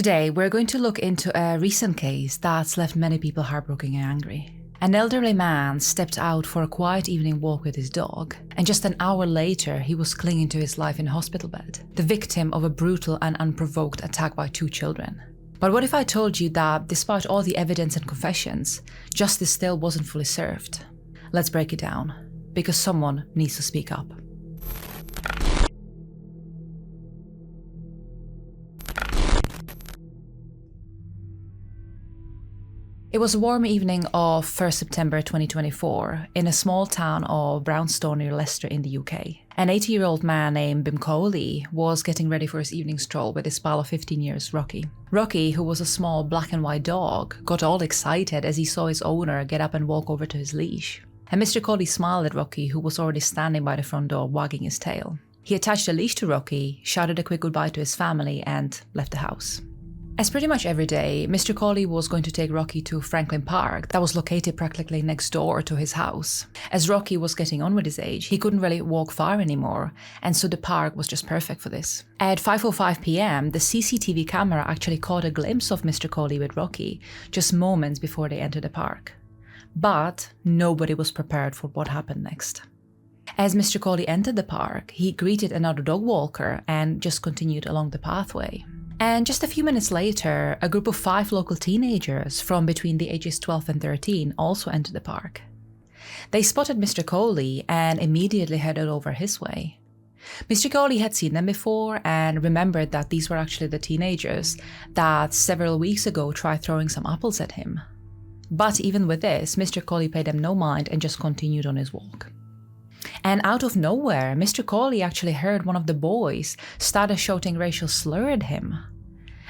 Today, we're going to look into a recent case that's left many people heartbroken and angry. An elderly man stepped out for a quiet evening walk with his dog, and just an hour later, he was clinging to his life in a hospital bed, the victim of a brutal and unprovoked attack by 2 children. But what if I told you that, despite all the evidence and confessions, justice still wasn't fully served? Let's break it down, because someone needs to speak up. It was a warm evening of 1st September 2024 in a small town of Braunstone near Leicester in the UK. An 80-year-old man named Bhim Kholi was getting ready for his evening stroll with his pal of 15 years, Rocky. Rocky, who was a small black and white dog, got all excited as he saw his owner get up and walk over to his leash. And Mr. Kholi smiled at Rocky, who was already standing by the front door wagging his tail. He attached a leash to Rocky, shouted a quick goodbye to his family and left the house. As pretty much every day, Mr. Kholi was going to take Rocky to Franklin Park that was located practically next door to his house. As Rocky was getting on with his age, he couldn't really walk far anymore, and so the park was just perfect for this. At 5:05 p.m, the CCTV camera actually caught a glimpse of Mr. Kholi with Rocky just moments before they entered the park. But nobody was prepared for what happened next. As Mr. Kholi entered the park, he greeted another dog walker and just continued along the pathway. And just a few minutes later, a group of 5 local teenagers from between the ages 12 and 13 also entered the park. They spotted Mr. Kholi and immediately headed over his way. Mr. Kholi had seen them before and remembered that these were actually the teenagers that several weeks ago tried throwing some apples at him. But even with this, Mr. Kholi paid them no mind and just continued on his walk. And out of nowhere, Mr. Kholi actually heard one of the boys started shouting racial slur at him.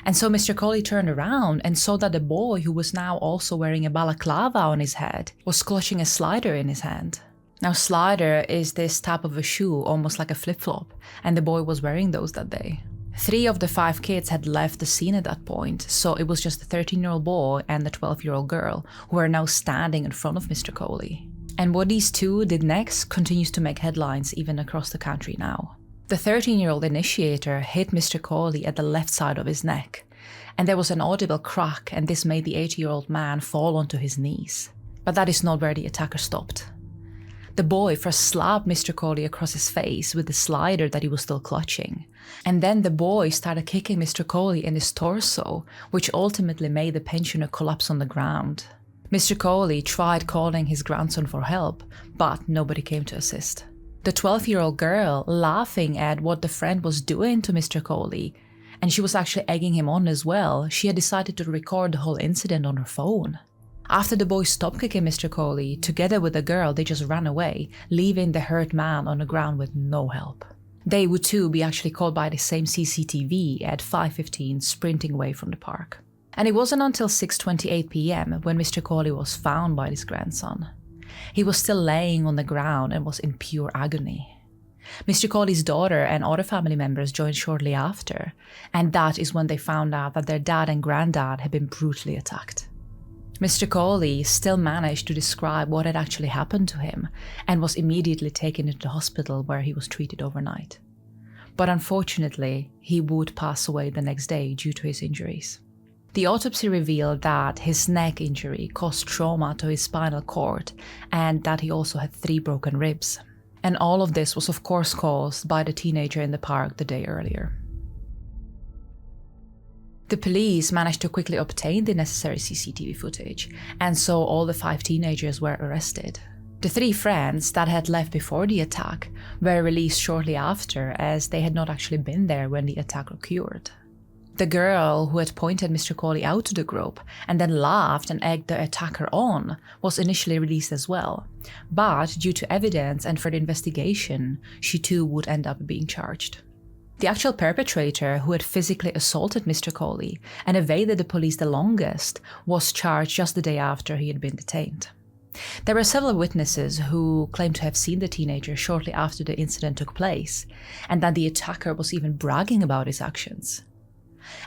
And so Mr. Kholi turned around and saw that the boy, who was now also wearing a balaclava on his head, was clutching a slider in his hand. Now, slider is this type of a shoe, almost like a flip-flop, and the boy was wearing those that day. 3 of the 5 kids had left the scene at that point, so it was just the 13-year-old boy and the 12-year-old girl who were now standing in front of Mr. Kholi. And what these 2 did next continues to make headlines even across the country now. The 13-year-old initiator hit Mr. Kholi at the left side of his neck, and there was an audible crack, and this made the 80-year-old man fall onto his knees. But that is not where the attacker stopped. The boy first slapped Mr. Kholi across his face with the slider that he was still clutching, and then the boy started kicking Mr. Kholi in his torso, which ultimately made the pensioner collapse on the ground. Mr. Kholi tried calling his grandson for help, but nobody came to assist. The 12-year-old girl, laughing at what the friend was doing to Mr. Kholi, and she was actually egging him on as well, she had decided to record the whole incident on her phone. After the boy stopped kicking Mr. Kholi, together with the girl, they just ran away, leaving the hurt man on the ground with no help. They would too be actually caught by the same CCTV at 5:15, sprinting away from the park. And it wasn't until 6:28 p.m. when Mr. Kholi was found by his grandson. He was still laying on the ground and was in pure agony. Mr. Kholi's daughter and other family members joined shortly after, and that is when they found out that their dad and granddad had been brutally attacked. Mr. Kholi still managed to describe what had actually happened to him and was immediately taken into the hospital where he was treated overnight. But unfortunately, he would pass away the next day due to his injuries. The autopsy revealed that his neck injury caused trauma to his spinal cord and that he also had 3 broken ribs. And all of this was of course caused by the teenager in the park the day earlier. The police managed to quickly obtain the necessary CCTV footage, and so all the 5 teenagers were arrested. The 3 friends that had left before the attack were released shortly after, as they had not actually been there when the attack occurred. The girl who had pointed Mr. Kholi out to the group and then laughed and egged the attacker on was initially released as well, but due to evidence and further investigation, she too would end up being charged. The actual perpetrator, who had physically assaulted Mr. Kholi and evaded the police the longest, was charged just the day after he had been detained. There were several witnesses who claimed to have seen the teenager shortly after the incident took place, and that the attacker was even bragging about his actions.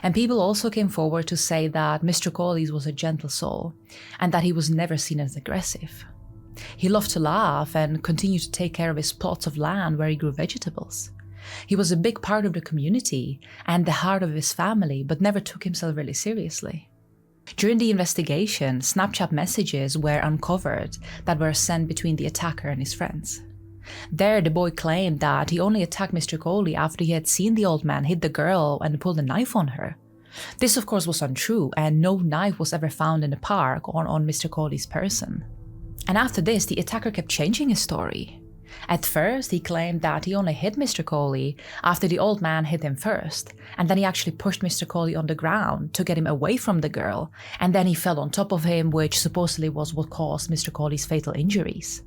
And people also came forward to say that Mr. Kholi was a gentle soul, and that he was never seen as aggressive. He loved to laugh and continued to take care of his plots of land where he grew vegetables. He was a big part of the community and the heart of his family, but never took himself really seriously. During the investigation, Snapchat messages were uncovered that were sent between the attacker and his friends. There, the boy claimed that he only attacked Mr. Kholi after he had seen the old man hit the girl and pull a knife on her. This, of course, was untrue, and no knife was ever found in the park or on Mr. Kholi's person. And after this, the attacker kept changing his story. At first, he claimed that he only hit Mr. Kholi after the old man hit him first, and then he actually pushed Mr. Kholi on the ground to get him away from the girl, and then he fell on top of him, which supposedly was what caused Mr. Kholi's fatal injuries.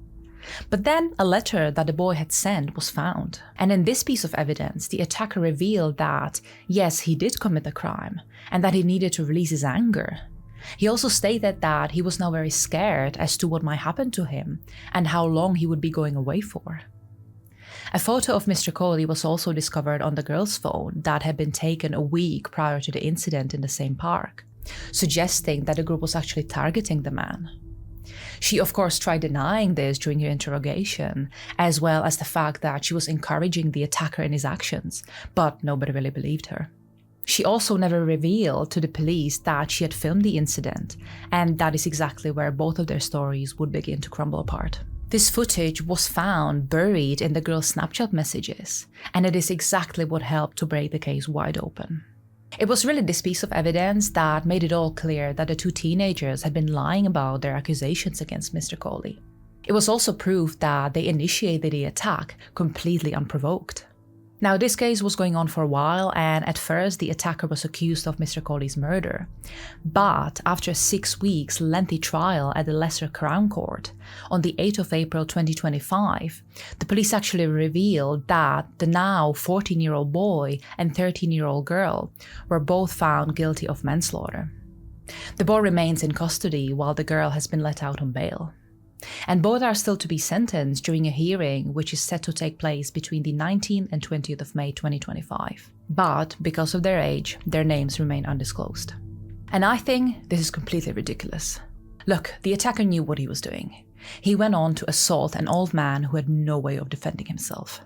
But then a letter that the boy had sent was found, and in this piece of evidence, the attacker revealed that, yes, he did commit the crime, and that he needed to release his anger. He also stated that he was now very scared as to what might happen to him and how long he would be going away for. A photo of Mr. Kholi was also discovered on the girl's phone that had been taken a week prior to the incident in the same park, suggesting that the group was actually targeting the man. She, of course, tried denying this during her interrogation, as well as the fact that she was encouraging the attacker in his actions, but nobody really believed her. She also never revealed to the police that she had filmed the incident, and that is exactly where both of their stories would begin to crumble apart. This footage was found buried in the girl's Snapchat messages, and it is exactly what helped to break the case wide open. It was really this piece of evidence that made it all clear that the two teenagers had been lying about their accusations against Mr. Kholi. It was also proof that they initiated the attack completely unprovoked. Now, this case was going on for a while, and at first the attacker was accused of Mr. Kholi's murder. But after a 6 weeks lengthy trial at the Lesser Crown Court, on the 8th of April 2025, the police actually revealed that the now 14-year-old boy and 13-year-old girl were both found guilty of manslaughter. The boy remains in custody while the girl has been let out on bail. And both are still to be sentenced during a hearing which is set to take place between the 19th and 20th of May 2025. But because of their age, their names remain undisclosed. And I think this is completely ridiculous. Look, the attacker knew what he was doing. He went on to assault an old man who had no way of defending himself.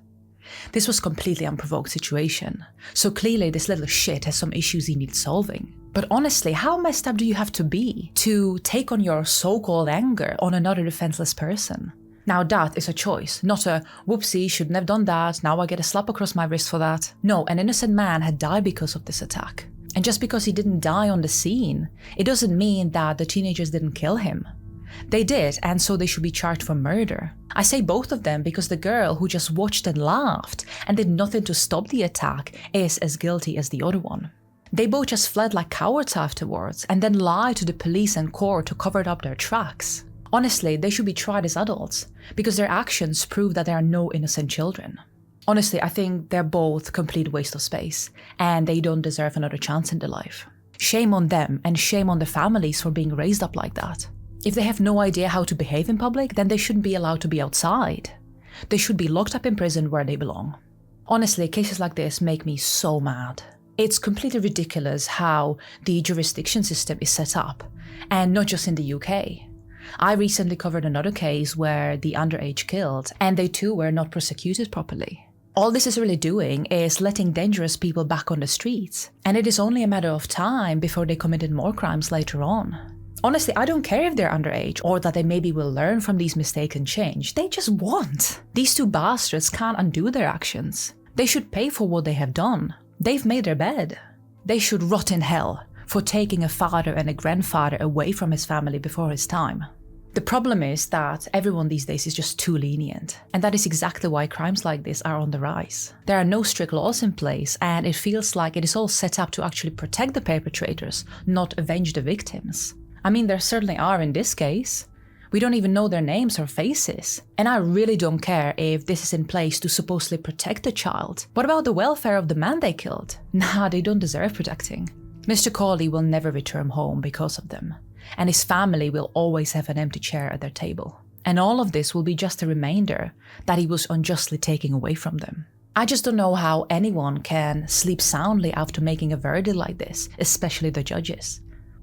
This was a completely unprovoked situation, so clearly this little shit has some issues he needs solving. But honestly, how messed up do you have to be to take on your so-called anger on another defenseless person? Now that is a choice, not a whoopsie, shouldn't have done that, now I get a slap across my wrist for that. No, an innocent man had died because of this attack. And just because he didn't die on the scene, it doesn't mean that the teenagers didn't kill him. They did, and so they should be charged for murder. I say both of them because the girl who just watched and laughed and did nothing to stop the attack is as guilty as the other one. They both just fled like cowards afterwards and then lied to the police and court to cover up their tracks. Honestly, they should be tried as adults because their actions prove that there are no innocent children. Honestly, I think they're both complete waste of space and they don't deserve another chance in their life. Shame on them and shame on the families for being raised up like that. If they have no idea how to behave in public, then they shouldn't be allowed to be outside. They should be locked up in prison where they belong. Honestly, cases like this make me so mad. It's completely ridiculous how the jurisdiction system is set up, and not just in the UK. I recently covered another case where the underage killed, and they too were not prosecuted properly. All this is really doing is letting dangerous people back on the streets, and it is only a matter of time before they committed more crimes later on. Honestly, I don't care if they're underage or that they maybe will learn from these mistakes and change. They just won't. These two bastards can't undo their actions. They should pay for what they have done. They've made their bed. They should rot in hell for taking a father and a grandfather away from his family before his time. The problem is that everyone these days is just too lenient, and that is exactly why crimes like this are on the rise. There are no strict laws in place, and it feels like it is all set up to actually protect the perpetrators, not avenge the victims. I mean, there certainly are in this case. We don't even know their names or faces. And I really don't care if this is in place to supposedly protect the child. What about the welfare of the man they killed? Nah, they don't deserve protecting. Mr. Kholi will never return home because of them. And his family will always have an empty chair at their table. And all of this will be just a reminder that he was unjustly taken away from them. I just don't know how anyone can sleep soundly after making a verdict like this, especially the judges.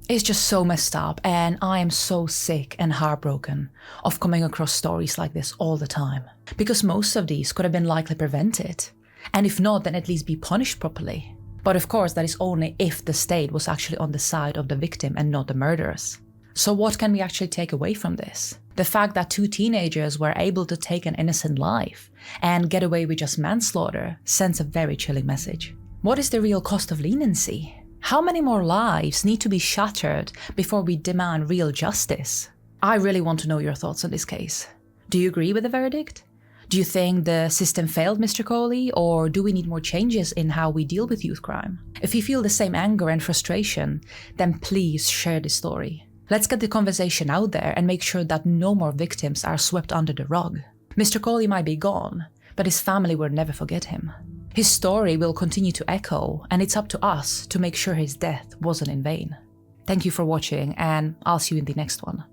It's just so messed up, and I am so sick and heartbroken of coming across stories like this all the time. Because most of these could have been likely prevented. And if not, then at least be punished properly. But of course, that is only if the state was actually on the side of the victim and not the murderers. So what can we actually take away from this? The fact that 2 teenagers were able to take an innocent life and get away with just manslaughter sends a very chilling message. What is the real cost of leniency? How many more lives need to be shattered before we demand real justice? I really want to know your thoughts on this case. Do you agree with the verdict? Do you think the system failed Mr. Kholi, or do we need more changes in how we deal with youth crime? If you feel the same anger and frustration, then please share this story. Let's get the conversation out there and make sure that no more victims are swept under the rug. Mr. Kholi might be gone, but his family will never forget him. His story will continue to echo, and it's up to us to make sure his death wasn't in vain. Thank you for watching, and I'll see you in the next one.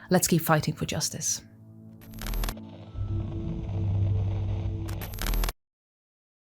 Let's keep fighting for justice.